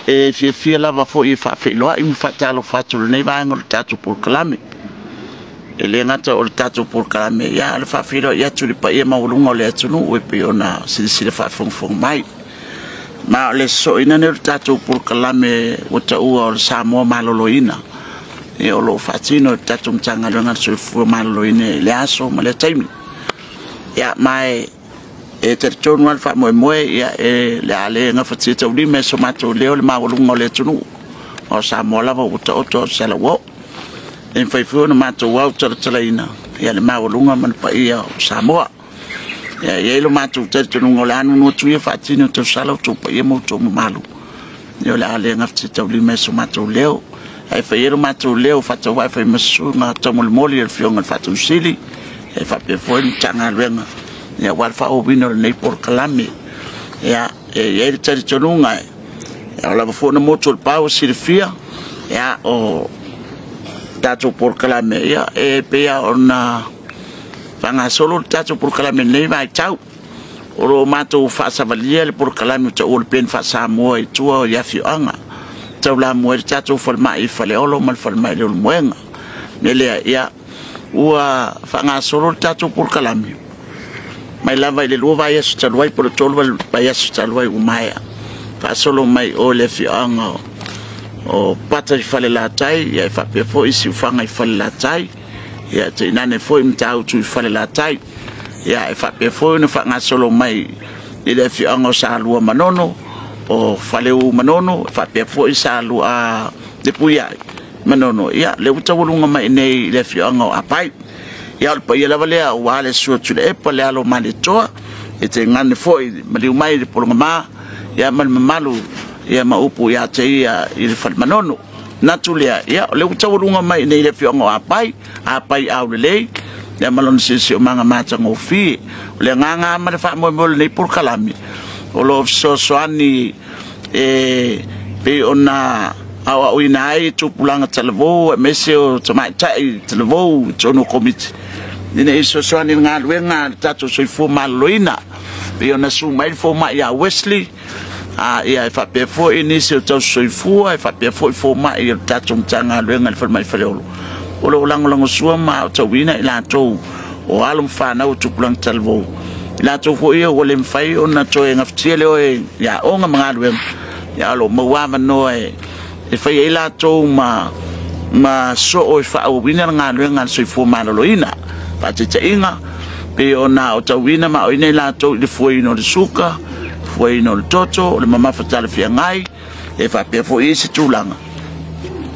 fia lava fo I whawhiloa I mwhatalo whatulu nei vāenga le tātou pōkalame. E le ngata o le tātou pōkalame ia le whawhiloa ia tuli pa ia maurunga o le atunu ue pe ona sirisira whawhongwhong mai. Ma o le so ina ne le tātou pōkalame o ta ua o le Samoa maloloina. E o lo whatino le tātou mtanga runga soifua maloloina le aso ma le taimi. Ia mai e te tonu al fa moe ia e le ale nga fati te uli me so mato leo le mawalunga le tunu o sa mola va uta oto sala wo en fai fu na mato wa uta talaina ia le mawalunga man pa ia o Samoa ia lo mato te tunu ngolanu no tu ia fati no te sala tu pa ia mo to malu ia le ale nga fati te uli me so mato leo ai fai lo mato leo fata wa fai masu na tomol moli el fionga fatu sili e fa pe foi tanga renga ya walfa o vino nei pōkalame ya e tari tonunga ya la fo na moto pau sirfia ya o tato pōkalame ya e pe ya ona fanga solo tato pōkalame nei vai tau o ro mato fa savalia le pōkalame to ol pen fa Samoa I tua ya fianga tau la mo tato forma I fale olo mal forma le moenga nele ya ua fanga solo tato pōkalame mai lava le lua vai asu taluai por tolu vai asu taluai umaya fa solo mai o le fianga o pata I fale la tai ia fa pe fo isi fanga I fale la tai ia te nane fo mtau tu I fale la tai ia fa pe fo no fanga solo mai le fianga sa lua manono o fale u manono fa pe fo isa lua de puia manono ia le utawulunga mai nei le fianga apai ia pa ia lava lea ua le sua tu le epa le alo mani toa e te ngane foi maliu mai le polonga maa ia mani mamalu ia maupu ia te ia I le whalmanono natu lea ia le utawurunga mai nei le fionga apai au le lei ia malon sisi o manga matanga o fi le nganga ma le wha moe moe nei pōkalame o lo soani pe ona awa uina ai tupulanga talavo mese o tamai tai talavo tono komiti Nina iso soani ngā luenga tato soifo maloloina. Pio na su mai fo mai ya Wesley. Ia e whapea fo I nisi o tau soifua, e whapea fo I fo mai o tato mtanga luenga I whalmai whaleolo. Ola o langolango sua ma o tau wina I lātou o alum whanau tupulang talvo. I lātou fo ia o le mwhai o na toe ngaftia leo e ia onga mga luenga. Ia alo mawama no e whai e lātou ma so o I wha o wina ngā luenga soifo maloloina. Pate te inga pe ona o tawina ma o ina lātou I le fuai no le suka fuai no le toto le mama fatale fia ngai e fa pe fo isi tulanga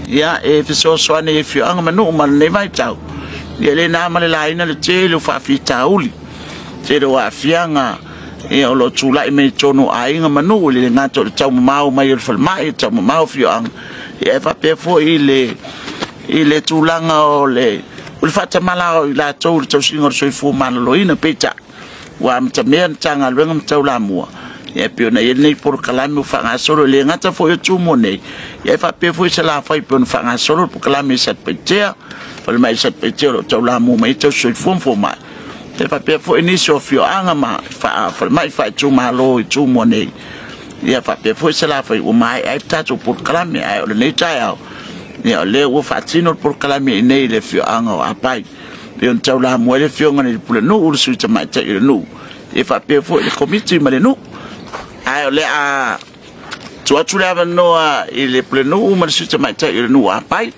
ia e fiso soane e fianga manu ma le vai tau ia le na ma le laina le tele fa fi tauli te do a fianga e o lo tula I me tono a inga manu le ngato le tau mau mai le falmai tau mau fianga e fa pe fo I le tulanga o le ul fata mala I la tau le tau singa soifo maloloina peta wa mtamea tanga luenga mtau la mua e pio na nei pōkalame whanga solo le ngata fo I tumo nei e fa pe fo I se la fai pio whanga solo pōkalame sat petea wale mai sat petea lo tau la mua mai tau soifo mfo mai e fa pe fo I nisi o fio anga ma wale mai fai tuma lo I tumo nei e fa pe fo I se la fai o mai ai tato pōkalame ai o le nei tai au ia le ua whaatino pōkalame I nei le fio anga o apai. Pio ntau la mua le fio ngani pule nu uru sui ta mai ta I le nu. E whapea fo I le komiti ma le nu. Ai o le a tuatu le awa noa I le pule nu ma le sui ta mai ta I le nu apai.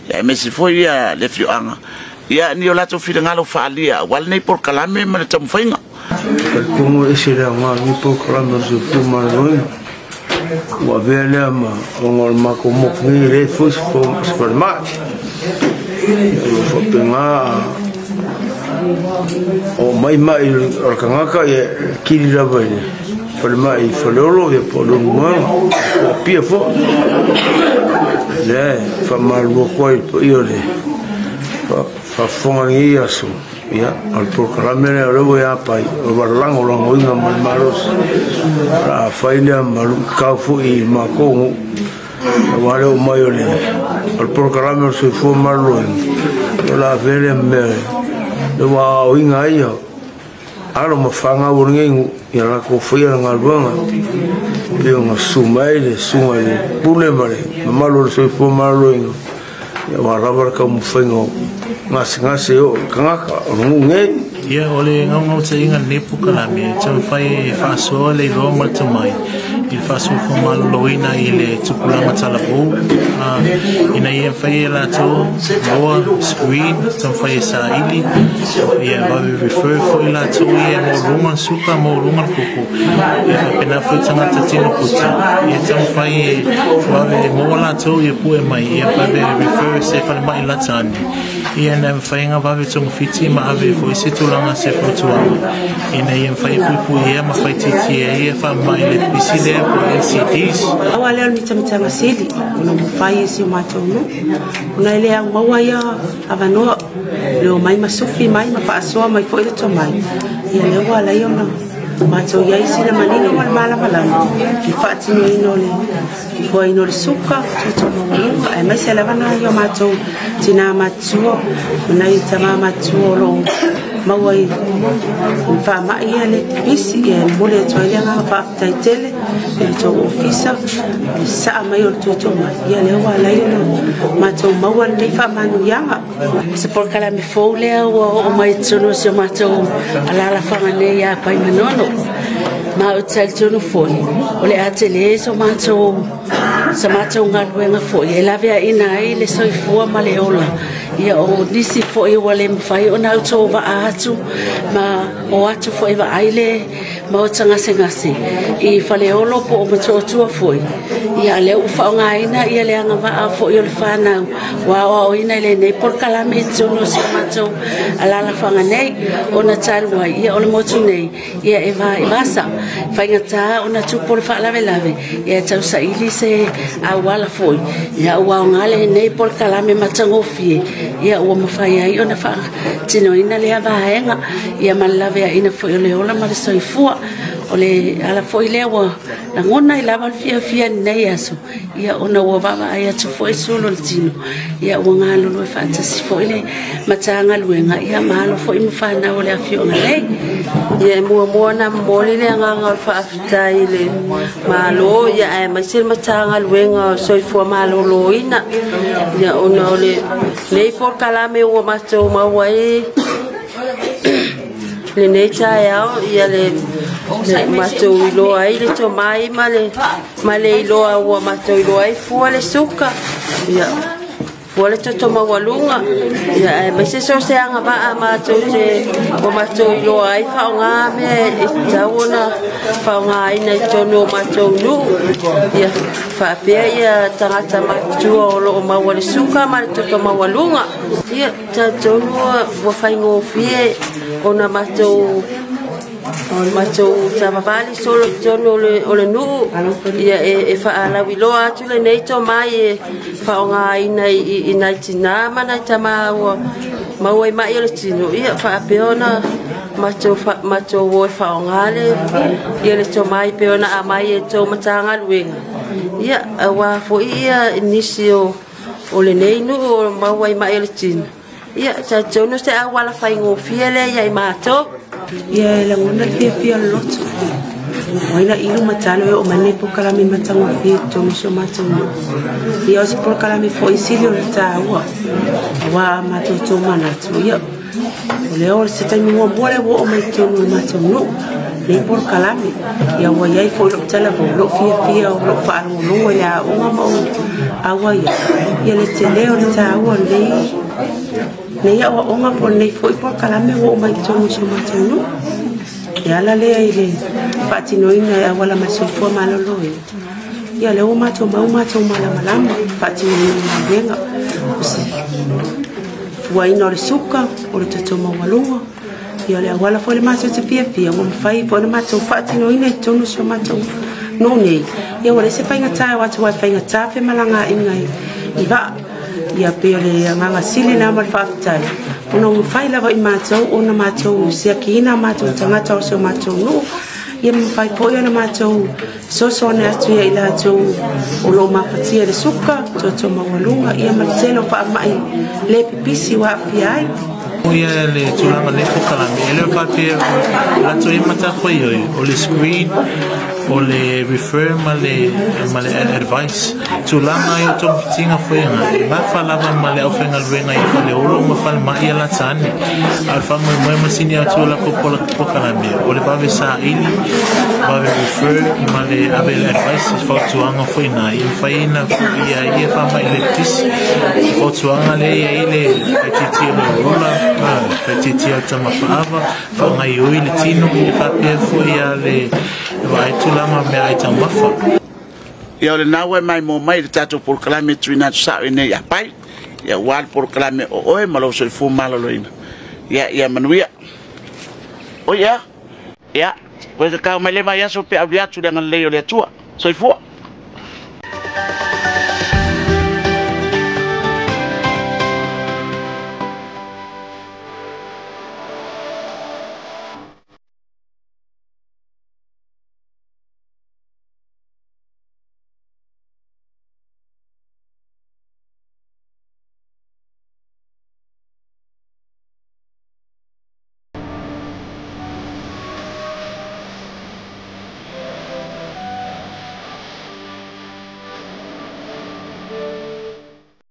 Ia e mesi fo ia le fio anga. Ia ni o lato fida ngalo whaalia. Wale nei pōkalame ma le tamu whainga. Kumu isi rea ngā ni pōkalame su puma roi. Wa vele ma ngol ma ko mo ni re fus ko supermarket fo penga o mai o kangaka e kiri la vele por mai fololo e por un mo o pia fo le fa mal lo ko io le fa fongi asu ya al pōkalame le robo ya pai o barlango lo inga mal malos a faina malu kafu I makongo wale o mai ole al pōkalame so fo malo la vele me lo wa inga ia alo mafanga uringengu ya la kofia nga luanga pio nga sumaile pule mare mamalo so fo malo ingo ya waraba ka mufengo ngasi o kangaka runge ia ole ngau te inga nepu kalame tau fai faso le lo matamai il faso fo malo loina ile tupulanga talabu ina ia fai la to loa screen tau fai sa ili ia va refer fo ila to ia mo runga suka mo runga kuku ia pena fo tanga tatino puta ia tau fai va mo la to ia pu mai ia va refer se fa mai la tani ia na fai nga va tong fiti ma ave fo se langa se flutuanga ina ia fai pupu ia ma fai titi ia fa mai le pisile po LCDs awale ni tama sili no fai si mato no na ile ang mawaya avano le mai masufi mai ma fa so mai foi to mai ia le wala yo no mato ia isi na manino mala ki fati no inole foi no suka to no ai mai se lava na yo mato tina matuo na itama matuo lo mawai fa mai ele bisi e mole to ile nga fa taitele to ofisa sa mai to mai ia le wala yo mato mawal ni fa manu yanga se por kala me fole o mai tsono se mato ala la fa ne ya pai manono ma o tsel tsono fole ole atele so mato sa mato ngalwenga fo ye la via ina ile so ifua maleola ia o nisi fo e wale mfai ona to va atu ma o atu fo e va aile ma o tanga sengase I faleolo po o mato tua foi ia le u fa nga ina ia le nga va fo yo fa na wa o ina le nei por kala me tsono se mato ala la fa nga nei ona talwa ia o le motu nei ia e vasa fa nga ta ona tu por fa la velave ia tau sa ili se a wala foi ia wa nga le nei por kala me matango fie ia o mafai ai ona fa tino ina le va henga ia malave ina fo le ola ma so ifua ole ala fo ile wa na ngona ila va fia nei aso ia ona wa baba ai atu fo solo tino ia o nga lo fa tasi fo ile matanga luenga ia malo fo imfa na ole afio ngale ia mo na moli le nga fa afta ile malo ia ai masir matanga luenga so ifo malo loina ia ona ole nei por kalame o macho mawai le necha yao ia le macho lo ai le to mai male lo o macho lo ai fu le suka ia wala to mawalunga ia mai se so se anga ba macho se o macho lo ai fa nga me tauna fa nga ina to no macho nu ia fa pe ia tanga macho lo mawale suka ma to mawalunga ia to no wo fa ngo fie ona macho tababali solo jono ole nu ia e fa ala wiloa tule nei to mai fa nga ina tina mana tama mawai mai ole tino ia fa peona macho wo fa nga le ia le to mai peona a mai e to matanga luenga ia wa fo ia inisio ole nei nu mawai mai ole tino ia cha jono se awala fa ngo fiele ia mato ia la ngona fia lot Waina ilu matalo o mane po kala mi matango fi to so matango ia o por kala mi foi silio ta wa mato to mana to ia o le or se tani mo bole o mai to matango le por kala mi ia wa ia foi lo tala lo fia o lo fa no ia o mo awa ia le tele o ta o le ia o nga por nei foi por kala mi o mai to so matango ia la le ile patino ina ya wala masofo malolo ya le o mato mala malama patino ina venga wa ina le suka o le tato mawalunga ya le wala fo le mato te fia o fai fo le mato patino ina tono so mato no nei ya wala se fai ngata wa to fai ngata fe malanga ina iva ya pele nga sili na mal fatai ono fai la vai mato ona mato se akina mato tangata so mato no ia fai foi ana mato so na tu ia ila tu o lo mafatia le suka to mawalunga ia matelo pa mai le pipisi wa fiai Ia le tulanga le pokalami ele fape la to imata foi o le screen o le refer ma le advice tulanga yo to tinga foi nga fala ma le ofenga luenga i fale oro ma fala ma ia la tani alfa mo masini a tula ko pokalami o le bave sa ili bave refer ma le ave advice fo tuanga foi na i faina ia fa ma electis fo tuanga le ile petiti le rola petiti tama faava fa ngai o ile tino i fa pe foi ale vai tulama me ai tama fa ia le nawe mai mo mai tato por kalame tuina sa ine ya pai ia wal por kalame o e malo se fu malo loina ia manuia o ia pois ka mai le vai aso pe abia tu dengan le tua so fu